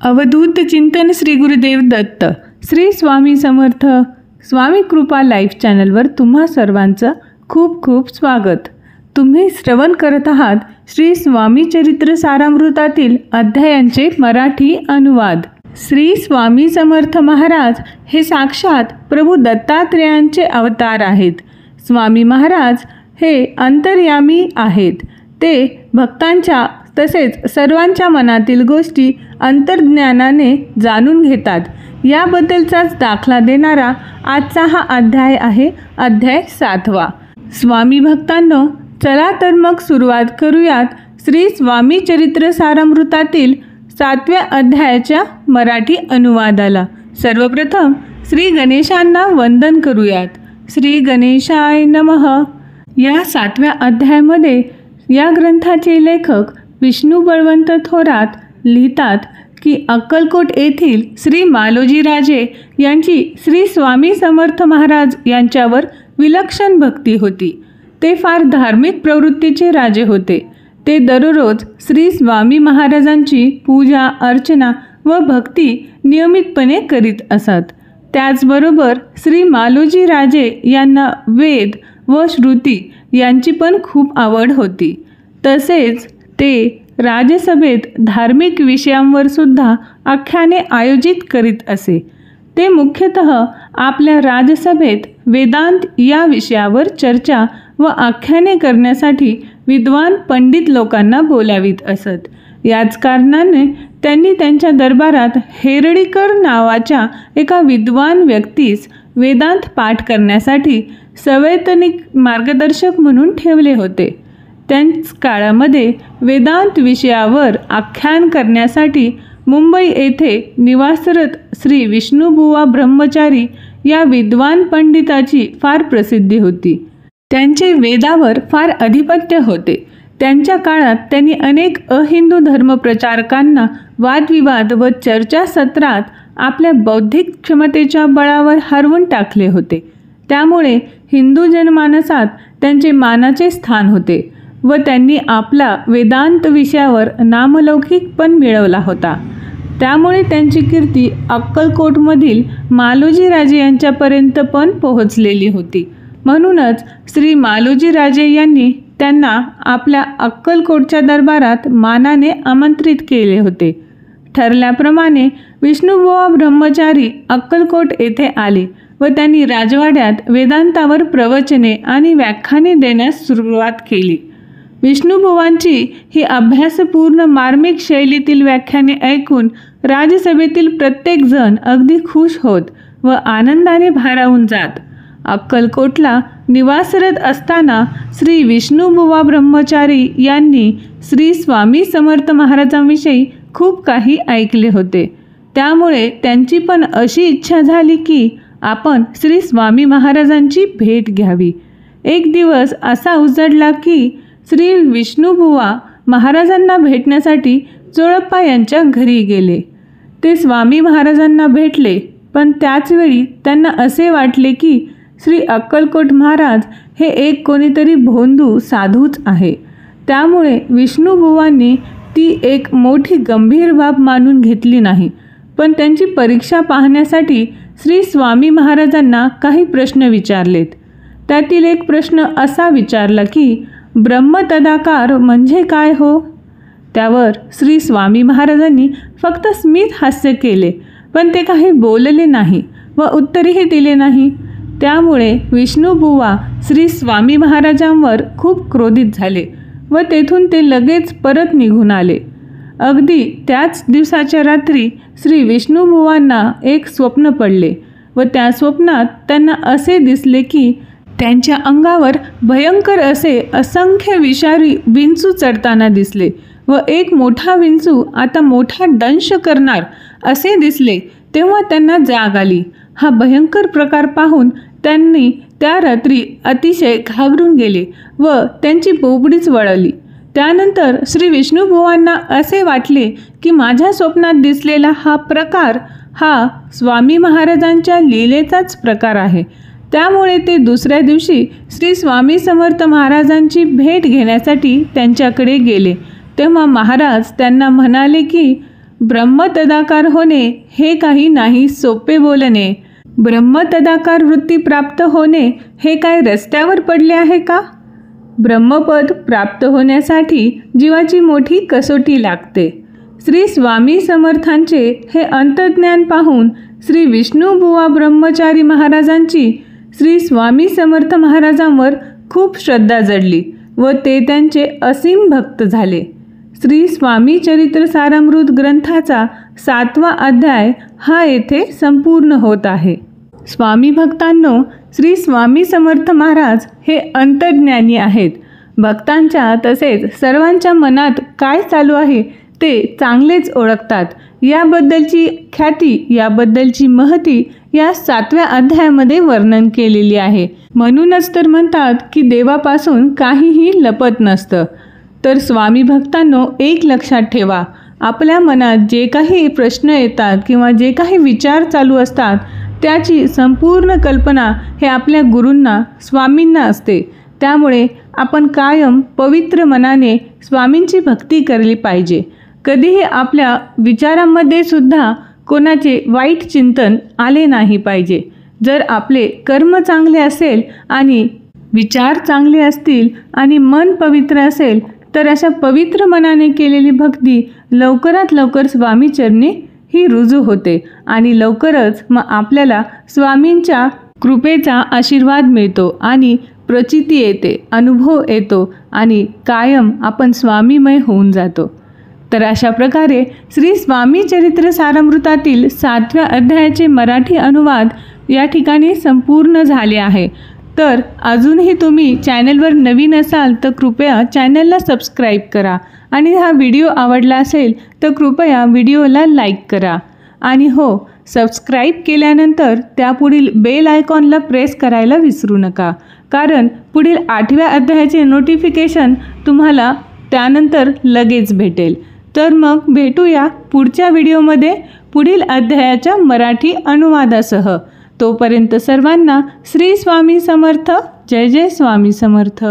अवधूत चिंतन श्री गुरुदेव दत्त. श्री स्वामी समर्थ. स्वामी कृपा लाईव्ह चॅनलवर तुम्हा सर्वांचं खूप खूप स्वागत. तुम्ही श्रवण करत आहात श्री स्वामी चरित्र सारामृतातील अध्यायांचे मराठी अनुवाद. श्री स्वामी समर्थ महाराज हे साक्षात प्रभू दत्तात्रेयांचे अवतार आहेत. स्वामी महाराज हे अंतर्यामी आहेत. ते भक्तांच्या तसेच सर्वांच्या मनातील गोष्टी अंतर्ज्ञानाने जाणून घेतात. याबद्दलचाच दाखला देणारा आजचा हा अध्याय आहे. अध्याय 7वा. स्वामी भक्तांनो, चला तर मग सुरुवात करूयात श्री स्वामी चरित्र सारामृतातील 7व्या अध्यायाच्या मराठी अनुवादाला. सर्वप्रथम श्री गणेशांना वंदन करूयात. श्री गणेशाय नमः. या 7व्या अध्यायामध्ये या ग्रंथाचे लेखक विष्णू बळवंत थोरात लिहितात की अक्कलकोट येथील श्री मालोजीराजे यांची श्री स्वामी समर्थ महाराज यांच्यावर विलक्षण भक्ती होती. ते फार धार्मिक प्रवृत्तीचे राजे होते. ते दररोज श्री स्वामी महाराजांची पूजा अर्चना व भक्ती नियमितपणे करीत असत. त्याचबरोबर श्री मालोजीराजे यांना वेद व श्रुती यांची पण खूप आवड होती. तसेच ते राजसभेत धार्मिक विषयांवर सुद्धा आख्याने आयोजित करीत असे. ते मुख्यतः आपल्या राजसभेत वेदांत या विषयावर चर्चा व आख्याने करण्यासाठी विद्वान पंडित लोकांना बोलावित असत. याच कारणाने त्यांनी त्यांच्या दरबारात हेरडीकर नावाच्या एका विद्वान व्यक्तीस वेदांत पाठ करण्यासाठी सवैतनिक मार्गदर्शक म्हणून ठेवले होते. त्याच काळामध्ये वेदांत विषयावर आख्यान करण्यासाठी मुंबई येथे निवासरत श्री विष्णुबुवा ब्रह्मचारी या विद्वान पंडिताची फार प्रसिद्धी होती. त्यांचे वेदावर फार अधिपत्य होते. त्यांच्या काळात त्यांनी अनेक अहिंदू धर्मप्रचारकांना वादविवाद व चर्चासत्रात आपल्या बौद्धिक क्षमतेच्या बळावर हरवून टाकले होते. त्यामुळे हिंदू जनमानसात त्यांचे मानाचे स्थान होते व त्यांनी आपला वेदांत विषयावर नामलौकिक पण मिळवला होता. त्यामुळे त्यांची कीर्ती अक्कलकोटमधील मालोजीराजे यांच्यापर्यंत पण पोहोचलेली होती. म्हणूनच श्री मालोजीराजे यांनी त्यांना आपल्या अक्कलकोटच्या दरबारात मानाने आमंत्रित केले होते. ठरल्याप्रमाणे विष्णुबुवा ब्रह्मचारी अक्कलकोट येथे आले व त्यांनी राजवाड्यात वेदांतावर प्रवचने आणि व्याख्याने देण्यास सुरुवात केली. विष्णुबुवांची ही अभ्यासपूर्ण मार्मिक शैलीतील व्याख्याने ऐकून राजसभेतील प्रत्येक जण अगदी खुश होत व आनंदाने भारावून जात. अक्कलकोटला निवासरत असताना श्री विष्णुबुवा ब्रह्मचारी यांनी श्री स्वामी समर्थ महाराजांविषयी खूप काही ऐकले होते. त्यामुळे त्यांची पण अशी इच्छा झाली की आपण श्री स्वामी महाराजांची भेट घ्यावी. एक दिवस असा उजडला की श्री विष्णुबुवा महाराजांना भेटण्यासाठी चोळप्पा यांच्या घरी गेले. ते स्वामी महाराजांना भेटले, पण त्याचवेळी त्यांना असे वाटले की श्री अक्कलकोट महाराज हे एक कोणीतरी भोंदू साधूच आहे. त्यामुळे विष्णुबुवांनी ती एक मोठी गंभीर बाब मानून घेतली नाही, पण त्यांची परीक्षा पाहण्यासाठी श्री स्वामी महाराजांना काही प्रश्न विचारलेत. त्यातील एक प्रश्न असा विचारला की ब्रह्मतदाकार म्हणजे काय हो? त्यावर श्री स्वामी महाराजांनी फक्त स्मित हास्य केले, पण ते काही बोलले नाही व उत्तरही दिले नाही. त्यामुळे विष्णुबुवा श्री स्वामी महाराजांवर खूप क्रोधित झाले व तेथून ते लगेच परत निघून आले. अगदी त्याच दिवसाच्या रात्री श्री विष्णुबुवांना एक स्वप्न पडले व त्या स्वप्नात त्यांना असे दिसले की त्यांच्या अंगावर भयंकर असे असंख्य विषारी विंचू चढताना दिसले व एक मोठा विंचू आता मोठा दंश करणार असे दिसले. तेव्हा त्यांना जाग आली. हा भयंकर प्रकार पाहून त्यांनी त्या रात्री अतिशय घाबरून गेले व त्यांची बोबडीच वळली. त्यानंतर श्री विष्णुबुवांना असे वाटले की माझ्या स्वप्नात दिसलेला हा प्रकार हा स्वामी महाराजांच्या लीलेचाच प्रकार आहे. त्यामुळे ते दुसऱ्या दिवशी श्री स्वामी समर्थ महाराजांची भेट घेण्यासाठी त्यांच्याकडे गेले. तेव्हा महाराज त्यांना म्हणाले की ब्रह्मतदाकार होणे हे काही नाही सोपे बोलणे. ब्रह्मतदाकार वृत्ती प्राप्त होणे हे काय रस्त्यावर पडले आहे का? ब्रह्मपद प्राप्त होण्यासाठी जीवाची मोठी कसोटी लागते. श्री स्वामी समर्थांचे हे अंतर्ज्ञान पाहून श्री विष्णुबुवा ब्रह्मचारी महाराजांची श्री स्वामी समर्थ महाराजांवर खूप श्रद्धा जडली व ते त्यांचे असीम भक्त झाले. श्री स्वामी चरित्र सारामृत ग्रंथाचा 7वा अध्याय हा येथे संपूर्ण होत आहे. स्वामी भक्तांनो, श्री स्वामी समर्थ महाराज हे अंतर्ज्ञानी आहेत. भक्तांच्या तसेच सर्वांच्या मनात काय चालू आहे ते चांगलेच ओळखतात. याबद्दलची ख्याती, याबद्दलची महती या 7व्या अध्यायामध्ये वर्णन केलेली आहे. म्हणूनच तर म्हणतात की देवापासून काहीही लपत नसतं. तर स्वामी भक्तांनो, एक लक्षात ठेवा, आपल्या मनात जे काही प्रश्न येतात किंवा जे काही विचार चालू असतात त्याची संपूर्ण कल्पना हे आपल्या गुरूंना, स्वामींना असते. त्यामुळे आपण कायम पवित्र मनाने स्वामींची भक्ती केली पाहिजे. कधीही आपल्या विचारांमध्ये सुद्धा कोणाचे वाईट चिंतन आले नाही पाहिजे. जर आपले कर्म चांगले असेल आणि विचार चांगले असतील आणि मन पवित्र असेल तर अशा पवित्र मनाने केलेली भक्ती लवकरात लवकर स्वामीचरणी ही रुजू होते आणि लवकरच मग आपल्याला स्वामींच्या कृपेचा आशीर्वाद मिळतो आणि प्रचिती येते, अनुभव येतो आणि कायम आपण स्वामीमय होऊन जातो. तर अशा प्रकारे श्री स्वामी चरित्र सारामृतातील 7व्या अध्यायाचे मराठी अनुवाद या ठिकाणी संपूर्ण झाले आहे. तर अजूनही तुम्ही चॅनलवर नवीन असाल तर कृपया चॅनलला सबस्क्राईब करा आणि हा व्हिडिओ आवडला असेल तर कृपया व्हिडिओला लाईक करा. आणि हो, सबस्क्राईब केल्यानंतर त्यापुढील बेल आयकॉनला प्रेस करायला विसरू नका, कारण पुढील 8व्या अध्यायाचे नोटिफिकेशन तुम्हाला त्यानंतर लगेच भेटेल. तर मग भेटूया पुढच्या व्हिडिओमध्ये पुढील अध्यायाच्या मराठी अनुवादासह. तोपर्यंत सर्वांना श्री स्वामी समर्थ. जय जय स्वामी समर्थ.